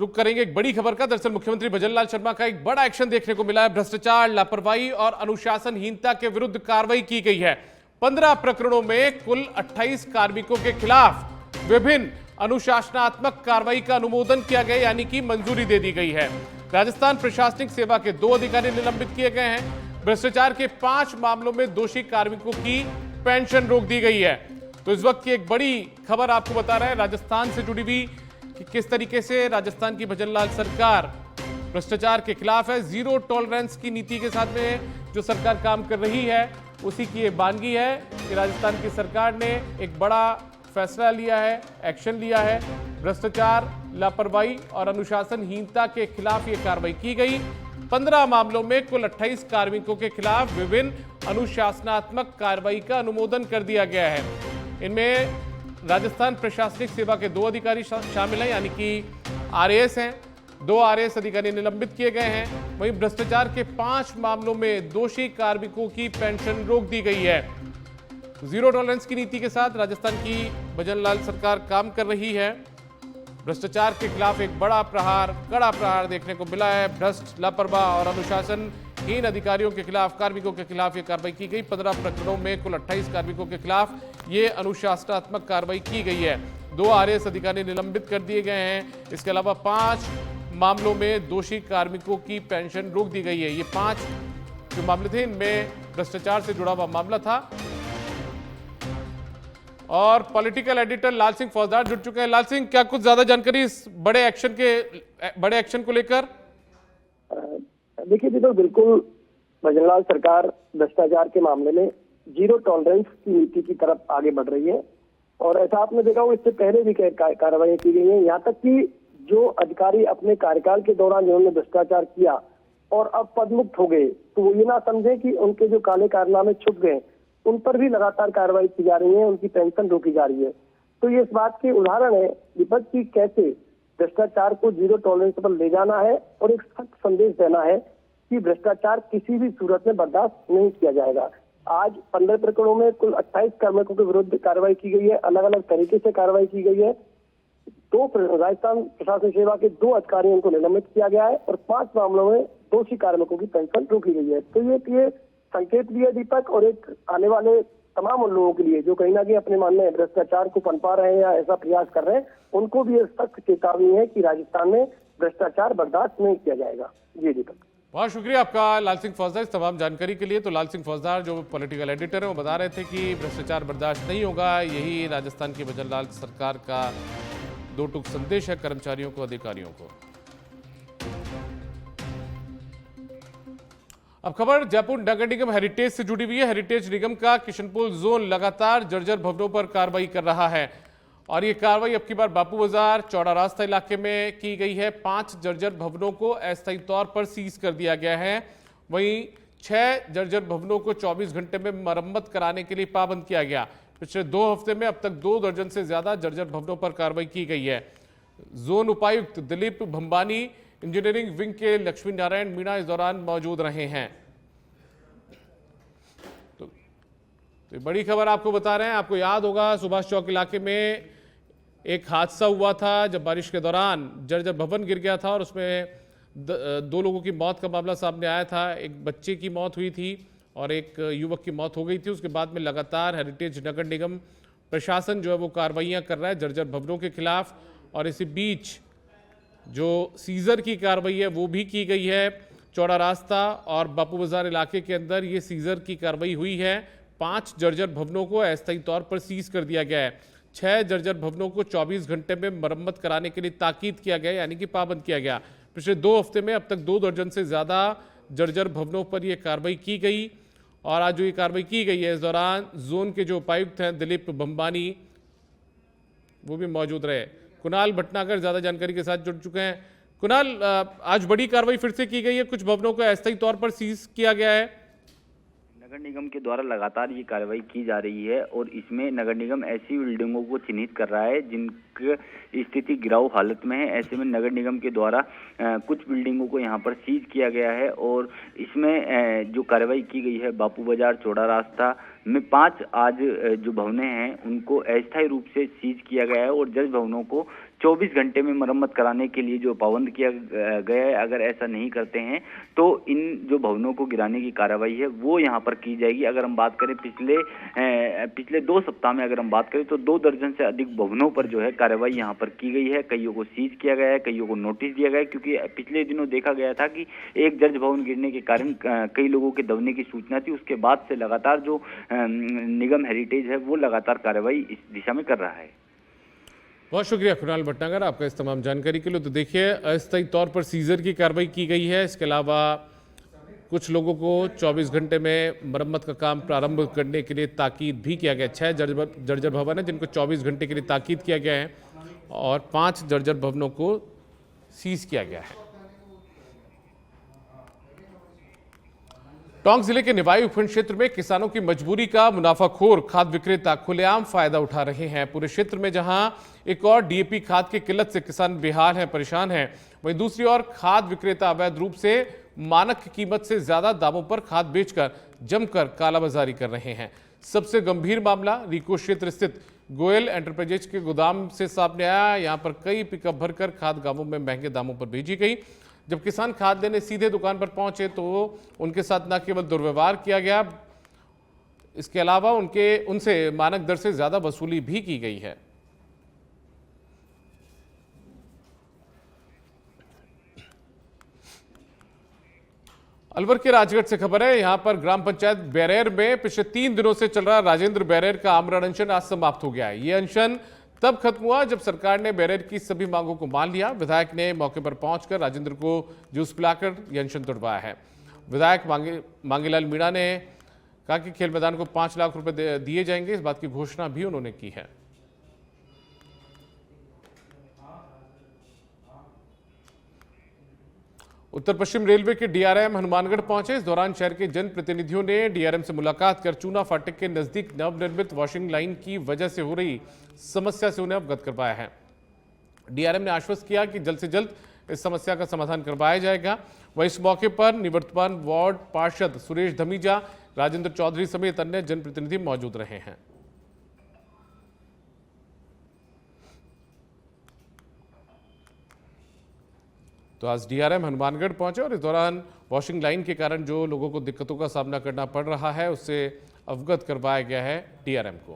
रुख करेंगे एक बड़ी खबर का। दरअसल मुख्यमंत्री भजनलाल शर्मा का एक बड़ा एक्शन देखने को मिला है। भ्रष्टाचार, लापरवाही और अनुशासनहीनता के विरुद्ध कार्रवाई की गई है। 15 प्रकरणों में कुल 28 कार्मिकों के खिलाफ विभिन्न अनुशासनात्मक कार्रवाई का अनुमोदन किया गया, यानी कि मंजूरी दे दी गई है। राजस्थान प्रशासनिक सेवा के 2 अधिकारी निलंबित किए गए हैं। भ्रष्टाचार के 5 मामलों में दोषी कार्मिकों की पेंशन रोक दी गई है। तो इस वक्त की एक बड़ी खबर आपको बता रहे हैं राजस्थान से जुड़ी हुई कि किस तरीके से राजस्थान की भजनलाल सरकार भ्रष्टाचार के खिलाफ है। जीरो टॉलरेंस की नीति के साथ में जो सरकार काम कर रही है, उसी की ये बानगी है कि राजस्थान की सरकार ने एक बड़ा फैसला लिया है, एक्शन लिया है। भ्रष्टाचार, लापरवाही और अनुशासनहीनता के खिलाफ ये कार्रवाई की गई। 15 मामलों में कुल 28 कार्मिकों के खिलाफ विभिन्न अनुशासनात्मक कार्रवाई का अनुमोदन कर दिया गया है। इनमें राजस्थान प्रशासनिक सेवा के 2 अधिकारी शामिल हैं, यानी कि आरएएस हैं। 2 आरएएस अधिकारी निलंबित किए गए हैं। वहीं भ्रष्टाचार के 5 मामलों में दोषी कार्मिकों की पेंशन रोक दी गई है। जीरो टॉलरेंस की नीति के साथ राजस्थान की भजनलाल सरकार काम कर रही है। भ्रष्टाचार के खिलाफ एक बड़ा प्रहार, कड़ा प्रहार देखने को मिला है। भ्रष्ट, लापरवाह और अनुशासनहीन अधिकारियों के खिलाफ, कार्मिकों के खिलाफ ये कार्रवाई की गई। 15 प्रकरणों में कुल 28 कार्मिकों के खिलाफ ये अनुशासनात्मक कार्रवाई की गई है। 2 आरएएस अधिकारी निलंबित कर दिए गए हैं। इसके अलावा 5 मामलों में दोषी कार्मिकों की पेंशन रोक दी गई है। ये 5 जो मामले थे, इनमें भ्रष्टाचार से जुड़ा हुआ मामला था। और पॉलिटिकल एडिटर लाल सिंह फौजदार जुड़ चुके हैं। लाल सिंह, क्या कुछ ज्यादा जानकारी इस बड़े एक्शन को लेकर? देखिए दीपक, बिल्कुल भजनलाल सरकार भ्रष्टाचार के मामले में जीरो टॉलरेंस की नीति की तरफ आगे बढ़ रही है। और ऐसा आपने देखा हो, इससे पहले भी कार्रवाई की गई है। यहाँ तक कि जो अधिकारी अपने कार्यकाल के दौरान जिन्होंने भ्रष्टाचार किया और अब पदमुक्त हो गए, तो वो ये ना समझे कि उनके जो काले कारनामे छुप गए, उन पर भी लगातार कार्रवाई की जा रही है, उनकी पेंशन रोकी जा रही है। तो ये इस बात के उदाहरण है दीपक की कैसे भ्रष्टाचार को जीरो टॉलरेंस पर ले जाना है और एक सख्त संदेश देना है कि भ्रष्टाचार किसी भी सूरत में बर्दाश्त नहीं किया जाएगा। आज 15 प्रकरणों में कुल 28 कार्मिकों के विरुद्ध कार्रवाई की गई है। अलग अलग तरीके से कार्रवाई की गई है। राजस्थान प्रशासनिक सेवा के 2 अधिकारियों को निलंबित किया गया है और 5 मामलों में दोषी कार्मिकों की पेंशन रोकी गई है। तो ये संकेत भी है दीपक, और एक आने वाले तमाम उन लोगों के लिए जो कहीं ना कहीं अपने मन में भ्रष्टाचार को पनपा रहे हैं या ऐसा प्रयास कर रहे हैं, उनको भी एक सख्त चेतावनी है कि राजस्थान में भ्रष्टाचार बर्दाश्त नहीं किया जाएगा। जी दीपक, बहुत शुक्रिया आपका लाल सिंह फौजदार इस तमाम जानकारी के लिए। तो लाल सिंह फौजदार जो पॉलिटिकल एडिटर है, वो बता रहे थे कि भ्रष्टाचार बर्दाश्त नहीं होगा। यही राजस्थान की भजनलाल सरकार का 2 टूक संदेश है कर्मचारियों को, अधिकारियों को। अब खबर जयपुर नगर निगम हेरिटेज से जुड़ी हुई है। हेरिटेज निगम का किशनपुर जोन लगातार जर्जर भवनों पर कार्रवाई कर रहा है और ये कार्रवाई अब की बार बापू बाजार, चौड़ा रास्ता इलाके में की गई है। 5 जर्जर भवनों को अस्थायी तौर पर सीज कर दिया गया है। वहीं 6 जर्जर भवनों को 24 घंटे में मरम्मत कराने के लिए पाबंद किया गया। पिछले 2 हफ्ते में अब तक 2 दर्जन से ज्यादा जर्जर भवनों पर कार्रवाई की गई है। जोन उपायुक्त दिलीप भंबानी, इंजीनियरिंग विंग के लक्ष्मी नारायण मीणा इस दौरान मौजूद रहे हैं। तो बड़ी खबर आपको बता रहे हैं। आपको याद होगा, सुभाष चौक इलाके में एक हादसा हुआ था जब बारिश के दौरान जर्जर भवन गिर गया था और उसमें 2 लोगों की मौत का मामला सामने आया था। एक बच्चे की मौत हुई थी और एक युवक की मौत हो गई थी। उसके बाद में लगातार हेरिटेज नगर निगम प्रशासन जो है वो कार्रवाइयाँ कर रहा है जर्जर भवनों के खिलाफ। और इसी बीच जो सीजर की कार्रवाई है वो भी की गई है। चौड़ा रास्ता और बापू बाजार इलाके के अंदर ये सीजर की कार्रवाई हुई है। 5 जर्जर भवनों को अस्थायी तौर पर सीज कर दिया गया है। 6 जर्जर भवनों को 24 घंटे में मरम्मत कराने के लिए ताकीद किया गया, यानी कि पाबंद किया गया। पिछले 2 हफ्ते में अब तक 2 दर्जन से ज़्यादा जर्जर भवनों पर यह कार्रवाई की गई। और आज जो ये कार्रवाई की गई है, इस दौरान जोन के जो उपायुक्त हैं दिलीप भंबानी, वो भी मौजूद रहे। कुणाल भटनागर ज़्यादा जानकारी के साथ जुड़ चुके हैं। कुणाल, आज बड़ी कार्रवाई फिर से की गई है, कुछ भवनों को अस्थायी तौर पर सीज किया गया है। नगर निगम के द्वारा लगातार ये कार्रवाई की जा रही है और इसमें नगर निगम ऐसी बिल्डिंगों को चिन्हित कर रहा है जिनकी स्थिति गिराव हालत में है। ऐसे में नगर निगम के द्वारा कुछ बिल्डिंगों को यहाँ पर सीज किया गया है और इसमें जो कार्रवाई की गई है बापू बाजार, चौड़ा रास्ता में 5 आज जो भवनें हैं उनको अस्थायी रूप से सीज किया गया है और जज भवनों को 24 घंटे में मरम्मत कराने के लिए जो पाबंद किया गया है, अगर ऐसा नहीं करते हैं तो इन जो भवनों को गिराने की कार्रवाई है वो यहाँ पर की जाएगी। अगर हम बात करें पिछले 2 सप्ताह में अगर हम बात करें तो 2 दर्जन से अधिक भवनों पर जो है कार्रवाई यहाँ पर की गई है। कईयों को सीज किया गया है, कईयों को नोटिस दिया गया है, क्योंकि पिछले दिनों देखा गया था कि एक जर्ज भवन गिरने के कारण कई लोगों के दबने की सूचना थी। उसके बाद से लगातार जो निगम हेरिटेज है वो लगातार कार्रवाई इस दिशा में कर रहा है। बहुत शुक्रिया कुणाल भटनागर आपका इस तमाम जानकारी के लिए। तो देखिए, अस्थायी तौर पर सीजर की कार्रवाई की गई है। इसके अलावा कुछ लोगों को 24 घंटे में मरम्मत का काम प्रारंभ करने के लिए ताकीद भी किया गया। 6 जर्जर भवन है जिनको 24 घंटे के लिए ताकीद किया गया है और 5 जर्जर भवनों को सीज किया गया है। टोंक जिले के निवाई उपखंड क्षेत्र में किसानों की मजबूरी का मुनाफाखोर खाद विक्रेता खुलेआम फायदा उठा रहे हैं। पूरे क्षेत्र में जहां एक और डीएपी खाद की किल्लत से किसान बेहाल हैं, परेशान हैं, वहीं दूसरी ओर खाद विक्रेता अवैध रूप से मानक की कीमत से ज्यादा दामों पर खाद बेचकर जमकर कालाबाजारी कर रहे हैं। सबसे गंभीर मामला रीको क्षेत्र स्थित गोयल एंटरप्राइजेज के गोदाम से सामने आया। यहां पर कई पिकअप भरकर खाद गांवों में महंगे दामों पर भेजी गई। जब किसान खाद लेने सीधे दुकान पर पहुंचे तो उनके साथ न केवल दुर्व्यवहार किया गया, इसके अलावा उनसे मानक दर से ज्यादा वसूली भी की गई है। अलवर के राजगढ़ से खबर है। यहां पर ग्राम पंचायत बैरेर में पिछले 3 दिनों से चल रहा राजेंद्र बैरेर का आमरण अनशन आज समाप्त हो गया है। यह अनशन तब खत्म हुआ जब सरकार ने बैरेर की सभी मांगों को मान लिया। विधायक ने मौके पर पहुंचकर राजेंद्र को जूस पिलाकर यह अनशन तोड़वाया है। विधायक मांगीलाल मीणा ने कहा कि खेल मैदान को 5 लाख रुपए दिए जाएंगे। इस बात की घोषणा भी उन्होंने की है। उत्तर पश्चिम रेलवे के डीआरएम हनुमानगढ़ पहुंचे। इस दौरान शहर के जनप्रतिनिधियों ने डीआरएम से मुलाकात कर चूना फाटक के नजदीक नवनिर्मित वॉशिंग लाइन की वजह से हो रही समस्या से उन्हें अवगत करवाया है। डीआरएम ने आश्वस्त किया कि जल्द से जल्द इस समस्या का समाधान करवाया जाएगा। वहीं इस मौके पर निवर्तमान वार्ड पार्षद सुरेश धमीजा, राजेंद्र चौधरी समेत अन्य जनप्रतिनिधि मौजूद रहे हैं। तो आज डीआरएम हनुमानगढ़ पहुंचे और इस दौरान वॉशिंग लाइन के कारण जो लोगों को दिक्कतों का सामना करना पड़ रहा है उससे अवगत करवाया गया है डीआरएम को।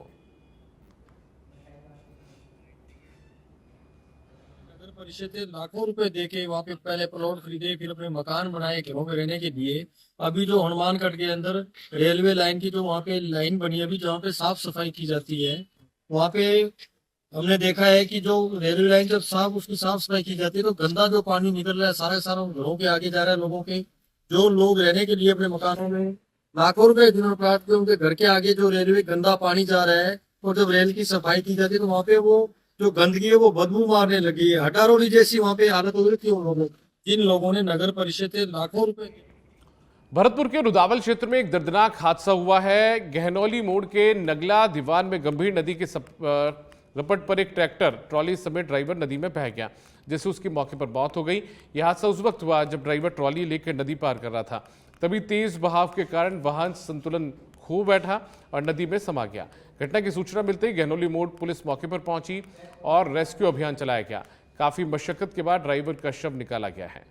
नगर परिषद ने लाखों रुपए देके वहाँ पे पहले प्लॉट खरीदे, फिर अपने मकान बनाए घरों में रहने के लिए। अभी जो हनुमानगढ़ के अंदर रेलवे लाइन की जो वहाँ पे लाइन बनी है, अभी जहाँ पे साफ सफाई की जाती है, वहाँ पे हमने देखा है कि जो रेलवे लाइन जब उसकी साफ सफाई की जाती है तो गंदा जो पानी निकल रहा है सारा घरों के आगे जा रहा है। लोगों के जो लोग रहने के लिए अपने मकानों में लाखों रुपए जिन्होंने प्राप्त किए, उनके घर के आगे जो रेलवे गंदा पानी जा रहा है और जब रेल की सफाई की जाती है तो वहाँ पे वो जो गंदगी है वो बदबू मारने लगी है। हटारोली जैसी वहाँ पे हालत हो रही थी। उन लोगों जिन लोगों ने नगर परिषद से लाखों रुपए। भरतपुर के रुदावल क्षेत्र में एक दर्दनाक हादसा हुआ है। गहनौली मोड़ के नगला दीवान में गंभीर नदी के रपट पर एक ट्रैक्टर ट्रॉली समेत ड्राइवर नदी में बह गया, जिससे उसकी मौके पर मौत हो गई। यह हादसा उस वक्त हुआ जब ड्राइवर ट्रॉली लेकर नदी पार कर रहा था। तभी तेज बहाव के कारण वाहन संतुलन खो बैठा और नदी में समा गया। घटना की सूचना मिलते ही गहनौली मोड़ पुलिस मौके पर पहुंची और रेस्क्यू अभियान चलाया गया। काफी मशक्कत के बाद ड्राइवर का शव निकाला गया है।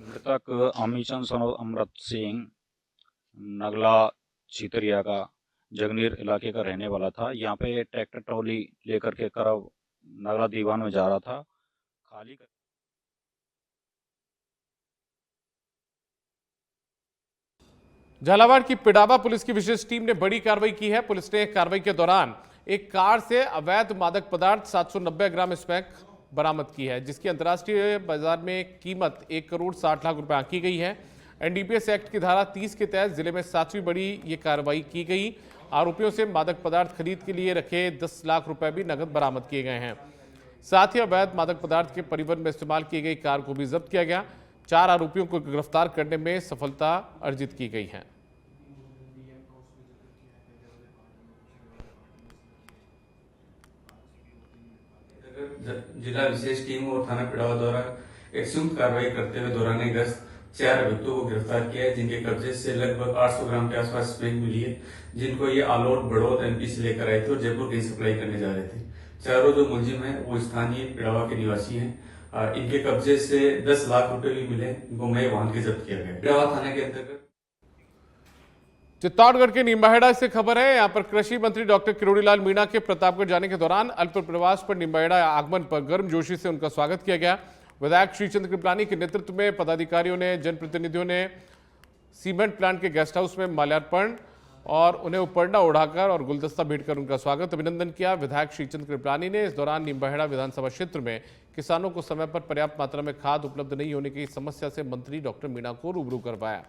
मृतक अमीचंद सन अमृत सिंह नगला छितरिया का जगनीर इलाके का रहने वाला था। यहाँ पे ट्रैक्टर ट्रॉली लेकर के करब नगला दीवान में जा रहा था। खाली झालावाड़ की पिडावा पुलिस की विशेष टीम ने बड़ी कार्रवाई की है। पुलिस ने कार्रवाई के दौरान एक कार से अवैध मादक पदार्थ 790 ग्राम स्मैक बरामद की है, जिसकी अंतर्राष्ट्रीय बाजार में कीमत 1 करोड़ 60 लाख रुपए आंकी गई है। एनडीपीएस एक्ट की धारा 30 के तहत जिले में 7वीं बड़ी ये कार्रवाई की गई। आरोपियों से मादक पदार्थ खरीद के लिए रखे 10 लाख रुपए भी नगद बरामद किए गए हैं। साथ ही अवैध मादक पदार्थ के परिवहन में इस्तेमाल की गई कार को भी जब्त किया गया। 4 आरोपियों को गिरफ्तार करने में सफलता अर्जित की गई है। जिला विशेष टीम और थाना पिड़ावा द्वारा एक संयुक्त कार्रवाई करते हुए दौरान गश्त 4 अभियुक्तों को गिरफ्तार किया है, जिनके कब्जे से लगभग 800 ग्राम के आसपास स्मैक मिली है, जिनको ये आलोट बड़ौद एमपी से लेकर आए थे और जयपुर कहीं सप्लाई करने जा रहे थे। चारों जो मुलजिम हैं वो स्थानीय पिड़ावा के निवासी हैं। इनके कब्जे से 10 लाख रुपए भी मिले, इनको नए वाहन के जब्त किया गया। पिड़ावा थाने के अंतर्गत चित्तौड़गढ़ के निम्बाहेड़ा से खबर है। यहां पर कृषि मंत्री डॉक्टर किरोड़ीलाल मीणा के प्रतापगढ़ जाने के दौरान अल्प प्रवास पर निम्बाहेड़ा आगमन पर गर्मजोशी से उनका स्वागत किया गया। विधायक श्रीचंद्र कृपलानी के नेतृत्व में पदाधिकारियों ने, जनप्रतिनिधियों ने सीमेंट प्लांट के गेस्ट हाउस में माल्यार्पण और उन्हें उपरना उड़ाकर और गुलदस्ता भेंटकर उनका स्वागत अभिनंदन किया। विधायक श्रीचंद्र कृपलानी ने इस दौरान निम्बाहेड़ा विधानसभा क्षेत्र में किसानों को समय पर पर्याप्त मात्रा में खाद उपलब्ध नहीं होने की समस्या से मंत्री डॉक्टर मीणा को रूबरू करवाया।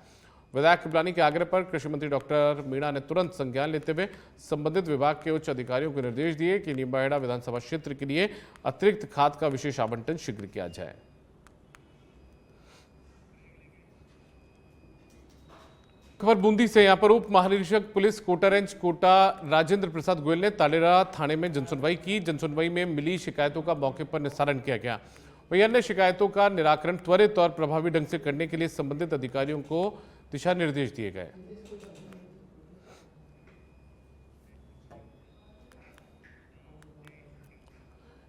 विधायक कृपलानी के आग्रह पर कृषि मंत्री डॉक्टर मीणा ने तुरंत संज्ञान लेते हुए संबंधित विभाग के उच्च अधिकारियों को निर्देश दिए कि निम्बाहेड़ा विधानसभा क्षेत्र के लिए अतिरिक्त खाद का विशेष आवंटन शीघ्र किया जाए। खबर बूंदी से। यहां पर उप महानिरीक्षक पुलिस कोटा रेंज कोटा राजेंद्र प्रसाद गोयल ने तालेरा थाने में जनसुनवाई की। जनसुनवाई में मिली शिकायतों का मौके पर निस्तारण किया गया। वहीं अन्य शिकायतों का निराकरण त्वरित और प्रभावी ढंग से करने के लिए संबंधित अधिकारियों को दिशा निर्देश दिए गए।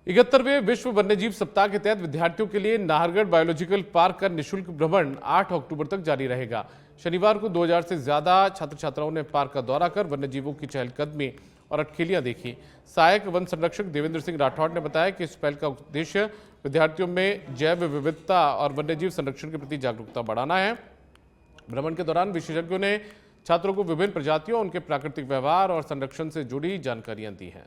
इकहत्तरवें विश्व वन्यजीव सप्ताह के तहत विद्यार्थियों के लिए नाहरगढ़ बायोलॉजिकल पार्क का निःशुल्क भ्रमण 8 अक्टूबर तक जारी रहेगा। शनिवार को 2000 से ज्यादा छात्र छात्राओं ने पार्क का दौरा कर वन्यजीवों की चहलकदमी और अटखेलियां देखी। सहायक वन संरक्षक देवेंद्र सिंह राठौड़ ने बताया कि इस पहल का उद्देश्य विद्यार्थियों में जैव विविधता और वन्यजीव संरक्षण के प्रति जागरूकता बढ़ाना है। भ्रमण के दौरान विशेषज्ञों ने छात्रों को विभिन्न प्रजातियों, उनके प्राकृतिक व्यवहार और संरक्षण से जुड़ी जानकारियां दी हैं।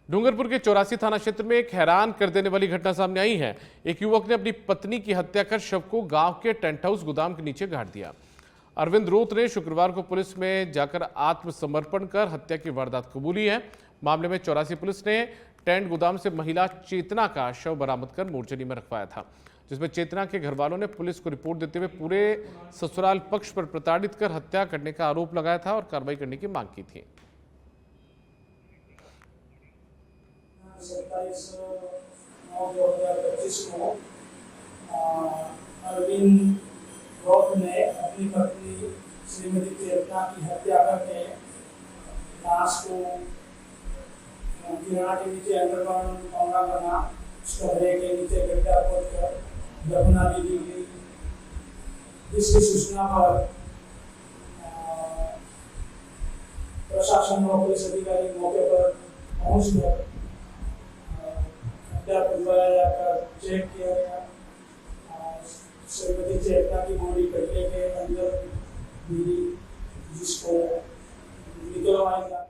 डूंगरपुर के 84 थाना क्षेत्र में एक हैरान कर देने वाली घटना सामने आई है। एक युवक ने अपनी पत्नी की हत्या कर शव को गांव के टेंट हाउस गोदाम के नीचे गाड़ दिया। अरविंद रोत ने शुक्रवार को पुलिस में जाकर आत्मसमर्पण कर हत्या की वारदात कबूली है। मामले में 84 पुलिस ने टेंट गोदाम से महिला चेतना का शव बरामद कर मोर्चरी में रखवाया था, जिसमें चेतना के घर वालों ने पुलिस को रिपोर्ट देते हुए पूरे ससुराल पक्ष पर प्रताड़ित कर हत्या करने का आरोप लगाया था और कार्रवाई करने की मांग की थी। 27/9/2025 को अरविंद रोत ने अपनी पत्नी श्रीमती चेतना की हत्या करके लाश को किराना के नीचे अंडरग्राउंड कमरा बना उसको हरे के नीचे गड्ढा खोदकर दफना दी गई। जिसकी सूचना पर प्रशासन और पुलिस अधिकारी मौके पर पहुंचकर चेक किया गया। श्रीमती चेतना की बॉडी गड्ढे के अंदर मिली, जिसको निकलवाया गया।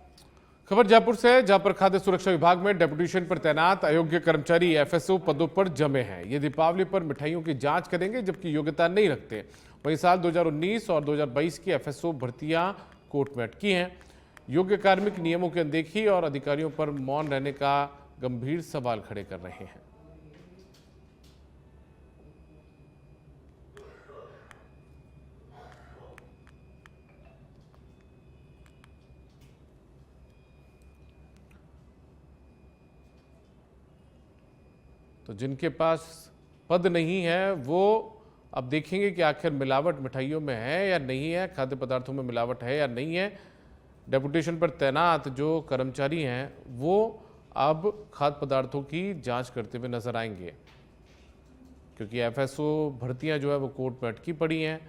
खबर जयपुर से, जहां पर खाद्य सुरक्षा विभाग में डेपुटेशन पर तैनात अयोग्य कर्मचारी एफएसओ पदों पर जमे हैं। ये दीपावली पर मिठाइयों की जांच करेंगे जबकि योग्यता नहीं रखते। वहीं साल 2019 और 2022 की एफएसओ भर्तियां कोर्ट में अटकी हैं। योग्य कार्मिक नियमों की अनदेखी और अधिकारियों पर मौन रहने का गंभीर सवाल खड़े कर रहे हैं। तो जिनके पास पद नहीं है वो अब देखेंगे कि आखिर मिलावट मिठाइयों में है या नहीं है, खाद्य पदार्थों में मिलावट है या नहीं है। डेपुटेशन पर तैनात जो कर्मचारी हैं वो अब खाद्य पदार्थों की जांच करते हुए नजर आएंगे, क्योंकि एफएसओ भर्तियां जो है वो कोर्ट में अटकी पड़ी हैं,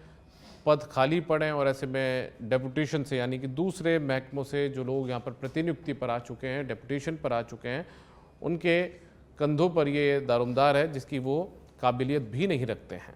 पद खाली पड़े हैं और ऐसे में डेपुटेशन से यानी कि दूसरे महकमों से जो लोग यहाँ पर प्रतिनियुक्ति पर आ चुके हैं, डेपुटेशन पर आ चुके हैं, उनके कंधों पर ये दारोमदार है जिसकी वो काबिलियत भी नहीं रखते हैं।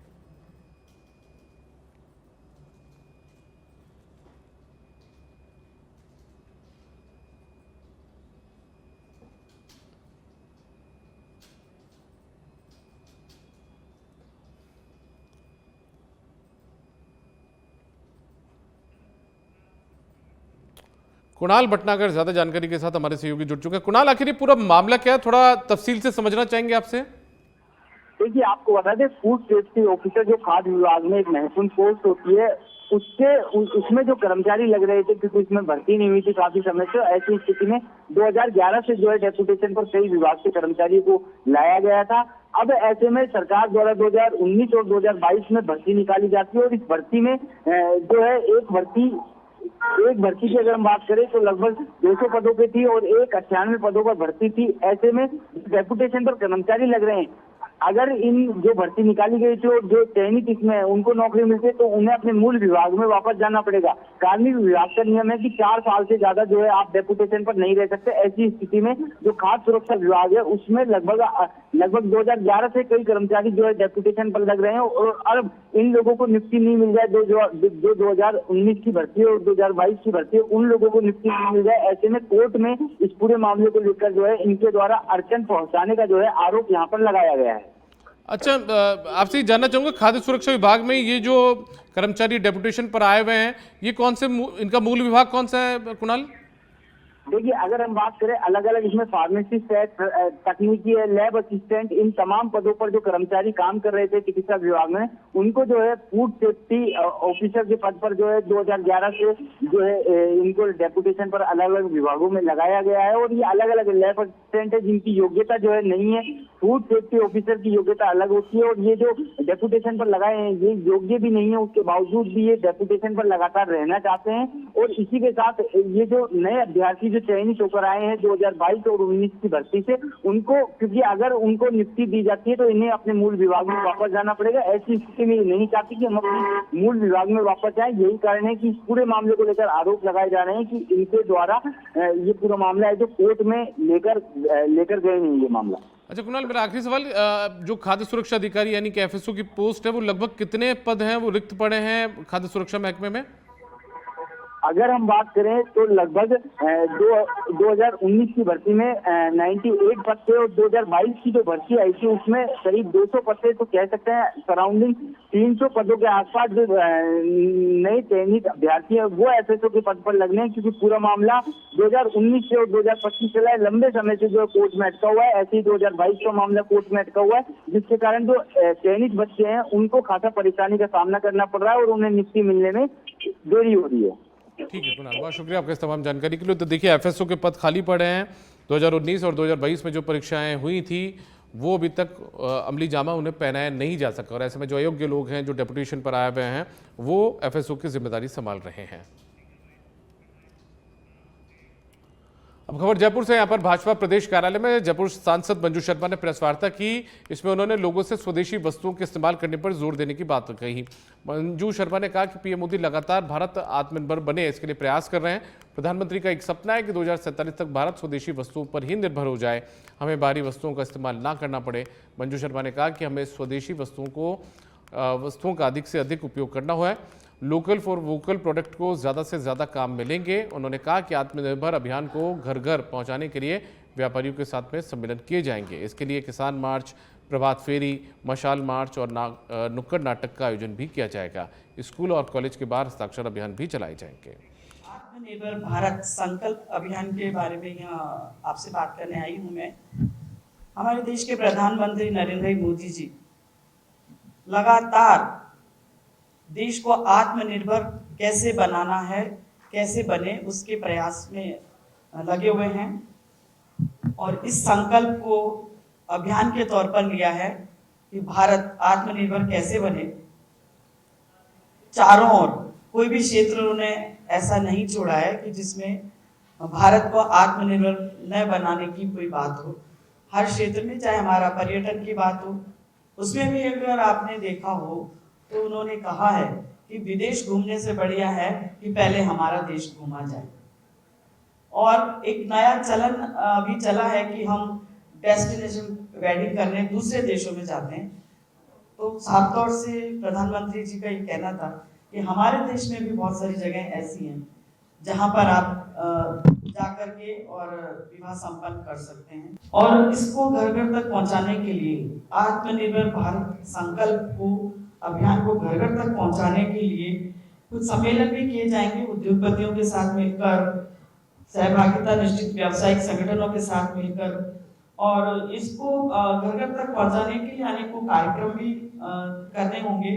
कुणाल भटनागर ज्यादा जानकारी के साथ हमारे सहयोगी जुड़ चुके हैं। कुणाल, आखिर ये पूरा मामला क्या है, थोड़ा तफसील से समझना चाहेंगे आपसे। देखिए, आपको बता दें, फूड सेफ्टी ऑफिसर जो खाद्य विभाग में एक महत्वपूर्ण पोस्ट होती है, उसमें जो कर्मचारी लग रहे थे, क्योंकि उसमें भर्ती नहीं हुई थी काफी समय से, ऐसी स्थिति में 2011 से जो है डेपुटेशन पर कई विभाग के कर्मचारियों को लाया गया था। अब ऐसे में सरकार द्वारा 2019 और 2022 में भर्ती निकाली जाती है, और इस भर्ती में जो है एक भर्ती की अगर हम बात करें तो लगभग 200 पदों पे थी और 98 पदों पर भर्ती थी। ऐसे में डेपुटेशन पर कर्मचारी लग रहे हैं, अगर इन जो भर्ती निकाली गई थी और जो चयनित इसमें उनको नौकरी मिलती है तो उन्हें अपने मूल विभाग में वापस जाना पड़ेगा। कार्मिक विभाग का नियम है कि 4 साल से ज्यादा जो है आप डेपुटेशन पर नहीं रह सकते। ऐसी स्थिति में जो खाद्य सुरक्षा विभाग है उसमें लगभग 2011 से कई कर्मचारी जो है डेपुटेशन पर लग रहे हैं, और अब इन लोगों को नियुक्ति नहीं मिल जाए, जो 2019 की भर्ती है और 2022 की भर्ती है, उन लोगों को नियुक्ति नहीं मिल जाए। ऐसे में कोर्ट में इस पूरे मामले को लेकर जो है इनके द्वारा अड़चन पहुंचाने का जो है आरोप यहाँ पर लगाया गया है। अच्छा, आपसे जानना चाहूंगा, खाद्य सुरक्षा विभाग में ये जो कर्मचारी डेपुटेशन पर आए हुए हैं, ये कौन से इनका मूल विभाग कौन सा है कुणाल? देखिए, अगर हम बात करें अलग अलग, इसमें फार्मासिस्ट है, तकनीकी है, लैब असिस्टेंट, इन तमाम पदों पर जो कर्मचारी काम कर रहे थे चिकित्सा विभाग में, उनको जो है फूड सेफ्टी ऑफिसर के पद पर जो है 2011 से जो है इनको डेपुटेशन पर अलग अलग विभागों में लगाया गया है। और ये अलग अलग लैब असिस्टेंट है जिनकी योग्यता जो है नहीं है, फूड सेफ्टी ऑफिसर की योग्यता अलग होती है, और ये जो डेपुटेशन पर लगाए हैं ये योग्य भी नहीं है, उसके बावजूद भी ये डेपुटेशन पर लगातार रहना चाहते हैं। और इसी के साथ ये जो नए अभ्यर्थी जो चयनित होकर आए हैं 2022 और 19 की भर्ती से, उनको, क्योंकि अगर उनको नियुक्ति दी जाती है तो इन्हें अपने मूल विभाग में वापस जाना पड़ेगा। ऐसी स्थिति में नहीं चाहती कि हम अपने मूल विभाग में वापस जाएं। यही कारण है कि इस पूरे मामले को लेकर आरोप लगाए जा रहे हैं कि इनके द्वारा ये पूरा मामला है जो कोर्ट में लेकर गए नहीं ये मामला। अच्छा कुणाल, मेरा आखिरी सवाल, जो खाद्य सुरक्षा अधिकारी यानी कि एफएसओ की पोस्ट है, वो लगभग कितने पद हैं वो रिक्त पड़े हैं खाद्य सुरक्षा महकमे में? अगर हम बात करें तो लगभग 2019 की भर्ती में 98 पद थे, और 2022 की जो भर्ती आई थी उसमें करीब 200 पद थे। तो कह सकते हैं सराउंडिंग 300 पदों के आसपास जो नए चयनित अभ्यर्थी है वो एफएसओ के पद पर लगने हैं, क्योंकि पूरा मामला 2019 से और 2025 चला है, लंबे समय से जो कोर्ट में अटका हुआ है। ऐसे ही 2022 का मामला कोर्ट में अटका हुआ है, जिसके कारण जो चयनित बच्चे हैं उनको खासा परेशानी का सामना करना पड़ रहा है और उन्हें नियुक्ति मिलने में देरी हो रही है। ठीक है कुणाल, बहुत शुक्रिया आपका इस तमाम जानकारी के लिए। तो देखिए, एफएसओ के पद खाली पड़े हैं। 2019 और 2022 में जो परीक्षाएं हुई थी वो अभी तक अमली जामा उन्हें पहनाया नहीं जा सका, और ऐसे में जो अयोग्य लोग हैं जो डेपुटेशन पर आए हुए हैं वो एफएसओ की जिम्मेदारी संभाल रहे हैं। अब खबर जयपुर से, यहाँ पर भाजपा प्रदेश कार्यालय में जयपुर सांसद मंजू शर्मा ने प्रेस वार्ता की। इसमें उन्होंने लोगों से स्वदेशी वस्तुओं के इस्तेमाल करने पर जोर देने की बात कही। मंजू शर्मा ने कहा कि पीएम मोदी लगातार भारत आत्मनिर्भर बने, इसके लिए प्रयास कर रहे हैं। प्रधानमंत्री का एक सपना है कि 2047 तक भारत स्वदेशी वस्तुओं पर ही निर्भर हो जाए, हमें बाहरी वस्तुओं का इस्तेमाल ना करना पड़े। मंजू शर्मा ने कहा कि हमें स्वदेशी वस्तुओं का अधिक से अधिक उपयोग करना है। लोकल फॉर वोकल प्रोडक्ट को ज़्यादा से ज़्यादा काम मिलेंगे। उन्होंने कहा कि आत्मनिर्भर अभियान को घर घर पहुंचाने के लिए व्यापारियों के साथ में सम्मेलन किए जाएंगे। इसके लिए किसान मार्च, प्रभात फेरी, मशाल मार्च और नुक्कड़ नाटक का आयोजन भी किया जाएगा। स्कूल और कॉलेज के बाहर हस्ताक्षर अभियान भी चलाए जाएंगे। आत्मनिर्भर भारत संकल्प अभियान के बारे में यहाँ आपसे बात करने आई हूँ मैं। हमारे देश के प्रधानमंत्री नरेंद्र मोदी जी लगातार देश को आत्मनिर्भर कैसे बनाना है, कैसे बने, उसके प्रयास में लगे हुए हैं और इस संकल्प को अभियान के तौर पर लिया है कि भारत आत्मनिर्भर कैसे बने। चारों ओर कोई भी क्षेत्र उन्होंने ऐसा नहीं छोड़ा है कि जिसमें भारत को आत्मनिर्भर न बनाने की कोई बात हो। हर क्षेत्र में, चाहे हमारा पर्यटन की बात हो, उसमें भी अगर आपने देखा हो तो उन्होंने कहा है कि विदेश घूमने से बढ़िया है कि पहले हमारा देश घूमा जाए। और एक नया चलन अभी चला है कि हम डेस्टिनेशन वेडिंग करने दूसरे देशों में जाते हैं। तो साफ तौर से प्रधानमंत्री जी का ये कहना था कि हमारे देश में भी बहुत सारी जगह ऐसी हैं जहां पर आप जाकर के और विवाह संपन्न कर सकते हैं। और इसको घर घर तक पहुंचाने के लिए आत्मनिर्भर भारत संकल्प को, अभियान को घर घर तक पहुंचाने के लिए कुछ सम्मेलन भी किए जाएंगे उद्योगपतियों के साथ मिलकर, सहभागिता निश्चित व्यावसायिक संगठनों के साथ मिलकर, और इसको घर घर तक पहुंचाने के लिए अनेकों कार्यक्रम भी करने होंगे।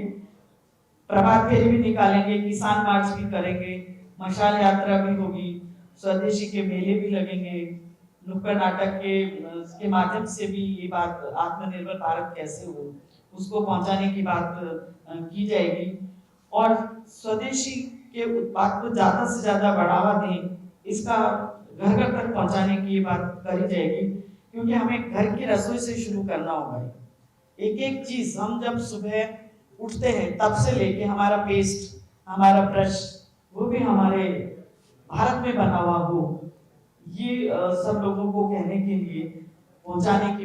प्रभात फेरी भी निकालेंगे, किसान मार्च भी करेंगे, मशाल यात्रा भी होगी, स्वदेशी के मेले भी लगेंगे, नुक्कड़ नाटक के माध्यम से भी ये बात आत्मनिर्भर भारत कैसे हो उसको पहुंचाने की बात की जाएगी और स्वदेशी के उत्पाद को ज्यादा से ज्यादा बढ़ावा दें, इसका घर घर तक पहुंचाने की ये बात करी जाएगी, क्योंकि हमें घर की रसोई से शुरू करना होगा। एक एक चीज हम जब सुबह उठते हैं तब से लेके हमारा पेस्ट, हमारा ब्रश, वो भी हमारे भारत में बना हुआ हो, ये सब लोगों को कहने के लिए, पहुंचाने की